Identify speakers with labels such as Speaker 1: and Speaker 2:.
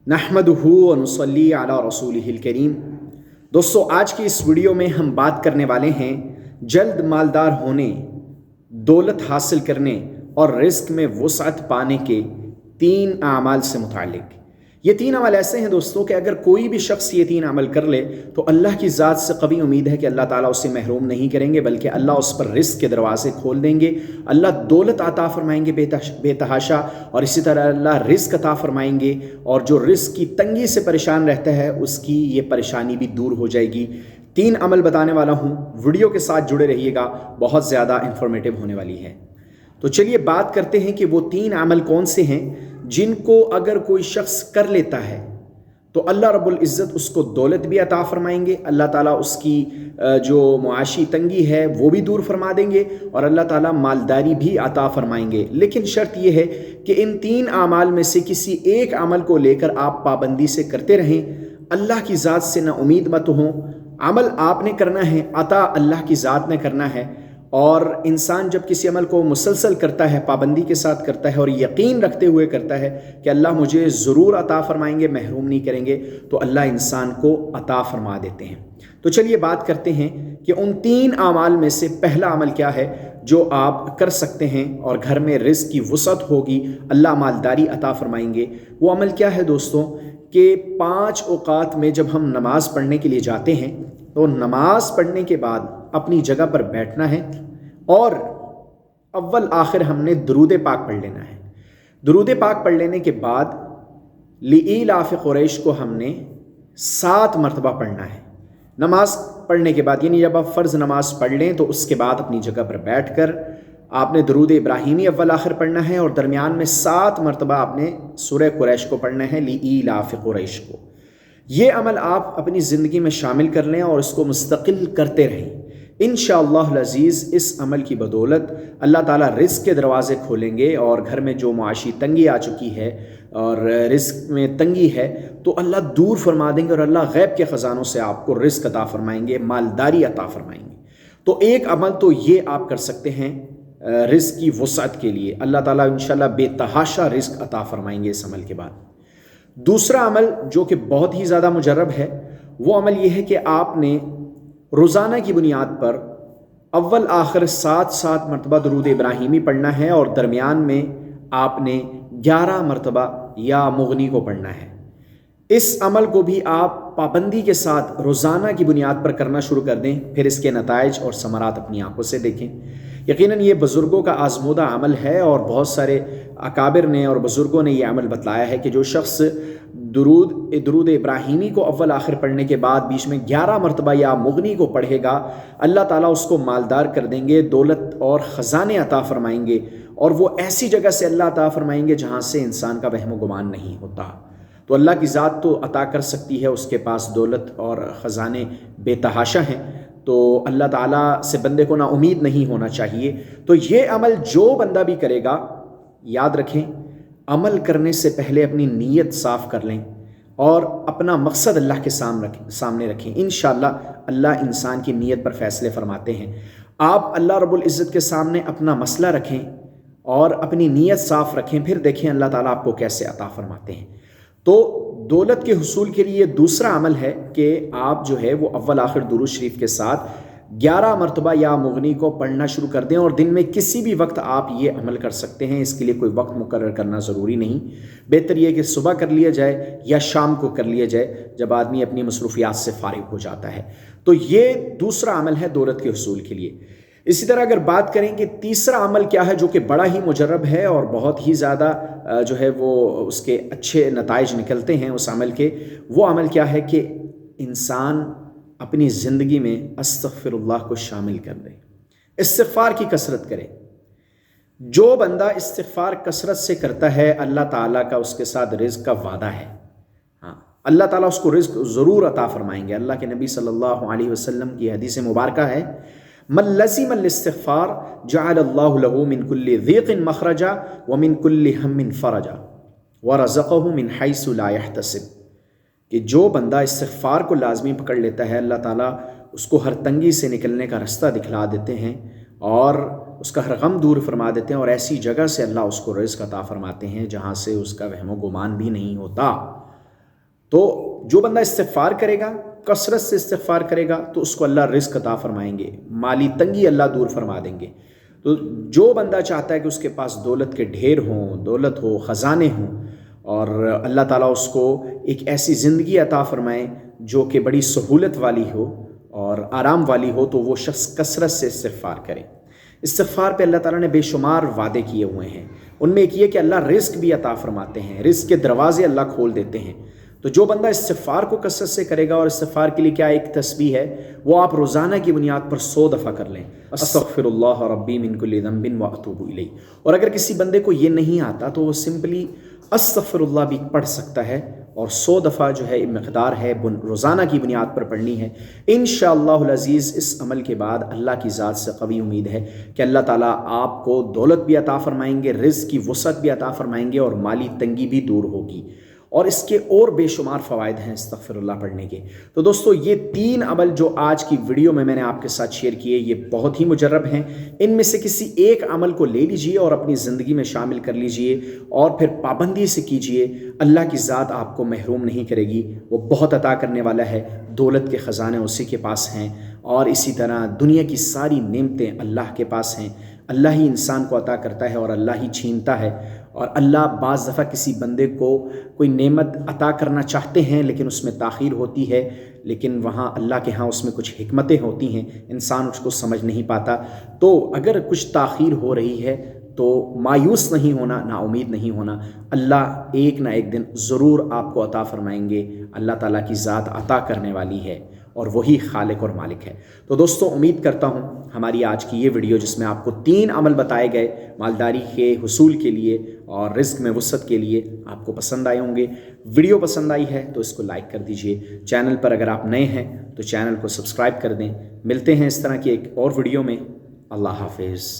Speaker 1: नहमदुहु व नुसल्ली अला रसूलिहिल करीम। दोस्तों, आज की इस वीडियो में हम बात करने वाले हैं जल्द मालदार होने, दौलत हासिल करने और रिस्क में वुसअत पाने के 3 अमाल से मुतालिक। ये 3 अमल ऐसे हैं दोस्तों कि अगर कोई भी शख्स ये 3 अमल कर ले तो अल्लाह की ज़ात से कभी उम्मीद है कि अल्लाह ताला उससे महरूम नहीं करेंगे, बल्कि अल्लाह उस पर रिस्क के दरवाज़े खोल देंगे। अल्लाह दौलत अता फरमाएंगे बेतहाशा, और इसी तरह अल्लाह रिस्क अता फरमाएंगे, और जो रिस्क की तंगी से परेशान रहता है उसकी ये परेशानी भी दूर हो जाएगी। 3 अमल बताने वाला हूँ, वीडियो के साथ जुड़े रहिएगा, बहुत ज़्यादा इंफॉर्मेटिव होने वाली है। तो चलिए बात करते हैं कि वो 3 अमल कौन से हैं जिनको अगर कोई शख्स कर लेता है तो अल्लाह रब्बुल इज़्ज़त उसको दौलत भी अता फरमाएंगे, अल्लाह ताला उसकी जो मुआशी तंगी है वो भी दूर फरमा देंगे, और अल्लाह ताला मालदारी भी अता फरमाएंगे। लेकिन शर्त यह है कि इन 3 अमाल में से किसी एक अमल को लेकर आप पाबंदी से करते रहें। अल्लाह की ज़ात से ना उम्मीद मत हो, अमल आपने करना है, अता अल्लाह की ज़ात ने करना है। और इंसान जब किसी अमल को मुसलसल करता है, पाबंदी के साथ करता है और यकीन रखते हुए करता है कि अल्लाह मुझे ज़रूर अता फरमाएंगे, महरूम नहीं करेंगे, तो अल्लाह इंसान को अता फरमा देते हैं। तो चलिए बात करते हैं कि उन 3 अमाल में से पहला अमल क्या है जो आप कर सकते हैं और घर में रिज़्क की वुसअत होगी, अल्लाह मालदारी अता फरमाएंगे। वो अमल क्या है दोस्तों कि 5 औक़ात में जब हम नमाज़ पढ़ने के लिए जाते हैं तो नमाज पढ़ने के बाद अपनी जगह पर बैठना है और अव्वल आखिर हमने दुरूद पाक पढ़ लेना है। दुरूद पाक पढ़ लेने के बाद लिईलाफ़ क़ुरैश को हमने 7 मरतबा पढ़ना है। नमाज पढ़ने के बाद, यानी जब आप फ़र्ज़ नमाज पढ़ लें तो उसके बाद अपनी जगह पर बैठकर आपने दुरूद इब्राहिमी अव्वल आखिर पढ़ना है, और दरमियान में 7 मरतबा आपने सूरह क़ुरैश को पढ़ना है, लिईलाफ़ क़ुरैश को। ये अमल आप अपनी ज़िंदगी में शामिल कर लें और इसको मुस्तकिल करते रहें। इंशाअल्लाह अज़ीज़ इस अमल की बदौलत अल्लाह ताला रिज़्क के दरवाज़े खोलेंगे, और घर में जो मुआशी तंगी आ चुकी है और रिज़्क में तंगी है तो अल्लाह दूर फरमा देंगे, और अल्लाह गैब के ख़ज़ानों से आपको रिज़्क अता फरमाएंगे, मालदारी अता फरमाएंगे। तो एक अमल तो ये आप कर सकते हैं रिज़्क की वुसअत के लिए, अल्लाह ताला इंशाअल्लाह बेतहाशा रिज़्क अता फरमाएंगे इस अमल के बाद। दूसरा अमल जो कि बहुत ही ज़्यादा मुजर्रब है, वो अमल ये है कि आपने रोज़ाना की बुनियाद पर अव्वल आखिर 7 मरतबा दुरूद इब्राहिमी पढ़ना है, और दरमियान में आपने 11 मरतबा या मुग़नी को पढ़ना है। इस अमल को भी आप पाबंदी के साथ रोज़ाना की बुनियाद पर करना शुरू कर दें, फिर इसके नताइज और समरात अपनी आंखों से देखें। यकीनन ये बुज़ुर्गों का आज़मूदा अमल है, और बहुत सारे अकाबिर ने और बुज़ुर्गों ने यह अमल बतलाया है कि जो शख्स दुरूद इब्राहिमी को अव्वल आखिर पढ़ने के बाद बीच में 11 मरतबा या मुग़नी को पढ़ेगा, अल्लाह ताला उसको मालदार कर देंगे, दौलत और ख़ज़ाने अता फरमाएंगे, और वो ऐसी जगह से अल्लाह अता फरमाएंगे जहाँ से इंसान का वहम गुमान नहीं होता। तो अल्लाह की ज़ात तो अता कर सकती है, उसके पास दौलत और ख़ज़ाने बेतहाशा हैं, तो अल्लाह ताला से बंदे को ना उम्मीद नहीं होना चाहिए। तो ये अमल जो बंदा भी करेगा, याद रखें अमल करने से पहले अपनी नीयत साफ़ कर लें और अपना मकसद अल्लाह के सामने रखें। इंशाअल्लाह अल्लाह इंसान की नीयत पर फ़ैसले फरमाते हैं। आप अल्लाह रब्बुल इज़्ज़त के सामने अपना मसला रखें और अपनी नीयत साफ़ रखें, फिर देखें अल्लाह ताला आपको कैसे अता फरमाते हैं। तो दौलत के हुसूल के लिए दूसरा अमल है कि आप जो है वो अव्वल आखिर दुरूद शरीफ के साथ 11 मरतबा या मुग़नी को पढ़ना शुरू कर दें, और दिन में किसी भी वक्त आप ये अमल कर सकते हैं। इसके लिए कोई वक्त मुकर्रर करना ज़रूरी नहीं, बेहतर ये कि सुबह कर लिया जाए या शाम को कर लिया जाए जब आदमी अपनी मसरूफ़ियात से फ़ारिग हो जाता है। तो ये दूसरा अमल है दौलत के हुसूल के लिए। इसी तरह अगर बात करें कि तीसरा अमल क्या है जो कि बड़ा ही मुजर्रब है और बहुत ही ज़्यादा जो है वो उसके अच्छे नताइज निकलते हैं उस अमल के, वो अमल क्या है कि इंसान अपनी ज़िंदगी में अस्तग़फ़िरुल्लाह को शामिल कर दे, इस्तिग़फ़ार की कसरत करे। जो बंदा इस्तिग़फ़ार कसरत से करता है, अल्लाह ताला का उसके साथ रिज़्क़ का वादा है। हाँ, अल्लाह ताला उसको रिज़्क़ ज़रूर अता फरमाएंगे। अल्लाह के नबी सल्लल्लाहु अलैहि वसल्लम की हदीस मुबारक है, मन लज़िमल इस्तिग़फ़ार जअलल्लाहु लहू मिन कुल्लि ज़ीक़िन मख़रजा व मिन कुल्लि हम्मिन फ़रजा व रज़क़हु मिन हैसु ला यहतसिब, कि जो बंदा इस्तिग़फ़ार को लाज़मी पकड़ लेता है, अल्लाह ताला उसको हर तंगी से निकलने का रास्ता दिखला देते हैं और उसका हर गम दूर फरमा देते हैं, और ऐसी जगह से अल्लाह उसको रिज़्क़ अता फरमाते हैं जहाँ से उसका वहम गुमान भी नहीं होता। تو جو بندہ استغفار کرے گا، کثرت سے استغفار کرے گا، تو اس کو اللہ رزق عطا فرمائیں گے، مالی تنگی اللہ دور فرما دیں گے۔ تو جو بندہ چاہتا ہے کہ اس کے پاس دولت کے ڈھیر ہوں، دولت ہو، خزانے ہوں، اور اللہ تعالیٰ اس کو ایک ایسی زندگی عطا فرمائے جو کہ بڑی سہولت والی ہو اور آرام والی ہو، تو وہ شخص کثرت سے استغفار کرے۔ استغفار پہ اللہ تعالیٰ نے بے شمار وعدے کیے ہوئے ہیں، ان میں ایک یہ کہ اللہ رزق بھی عطا فرماتے ہیں، رزق کے دروازے اللہ کھول دیتے ہیں۔ تو جو بندہ استغفار کو کثرت سے کرے گا، اور استغفار کے لیے کیا ایک تسبیح ہے، وہ آپ روزانہ کی بنیاد پر 100 دفعہ کر لیں، استغفر اللہ ربی من کل ذنب واتوب الیہ۔ اور اگر کسی بندے کو یہ نہیں آتا تو وہ سمپلی استغفر اللہ بھی پڑھ سکتا ہے، اور 100 دفعہ جو ہے مقدار ہے روزانہ کی بنیاد پر پڑھنی ہے۔ انشاءاللہ العزیز اس عمل کے بعد اللہ کی ذات سے قوی امید ہے کہ اللہ تعالیٰ آپ کو دولت بھی عطا فرمائیں گے، رزق کی وسعت بھی عطا فرمائیں گے، اور مالی تنگی بھی دور ہوگی۔ اور اس کے اور بے شمار فوائد ہیں استغفر اللہ پڑھنے کے۔ تو دوستو، یہ 3 عمل جو آج کی ویڈیو میں نے آپ کے ساتھ شیئر کیے، یہ بہت ہی مجرب ہیں۔ ان میں سے کسی ایک عمل کو لے لیجئے اور اپنی زندگی میں شامل کر لیجئے، اور پھر پابندی سے کیجئے۔ اللہ کی ذات آپ کو محروم نہیں کرے گی، وہ بہت عطا کرنے والا ہے، دولت کے خزانے اسی کے پاس ہیں، اور اسی طرح دنیا کی ساری نعمتیں اللہ کے پاس ہیں۔ اللہ ہی انسان کو عطا کرتا ہے اور اللہ ہی چھینتا ہے، اور اللہ بعض دفعہ کسی بندے کو کوئی نعمت عطا کرنا چاہتے ہیں لیکن اس میں تاخیر ہوتی ہے، لیکن وہاں اللہ کے ہاں اس میں کچھ حکمتیں ہوتی ہیں، انسان اس کو سمجھ نہیں پاتا۔ تو اگر کچھ تاخیر ہو رہی ہے تو مایوس نہیں ہونا، نا امید نہیں ہونا، اللہ ایک نہ ایک دن ضرور آپ کو عطا فرمائیں گے۔ اللہ تعالیٰ کی ذات عطا کرنے والی ہے، اور وہی خالق اور مالک ہے۔ تو دوستو، امید کرتا ہوں ہماری آج کی یہ ویڈیو، جس میں آپ کو 3 عمل بتائے گئے مالداری کے حصول کے لیے اور رزق میں وسعت کے لیے، آپ کو پسند آئے ہوں گے۔ ویڈیو پسند آئی ہے تو اس کو لائک کر دیجئے، چینل پر اگر آپ نئے ہیں تو چینل کو سبسکرائب کر دیں۔ ملتے ہیں اس طرح کی ایک اور ویڈیو میں۔ اللہ حافظ۔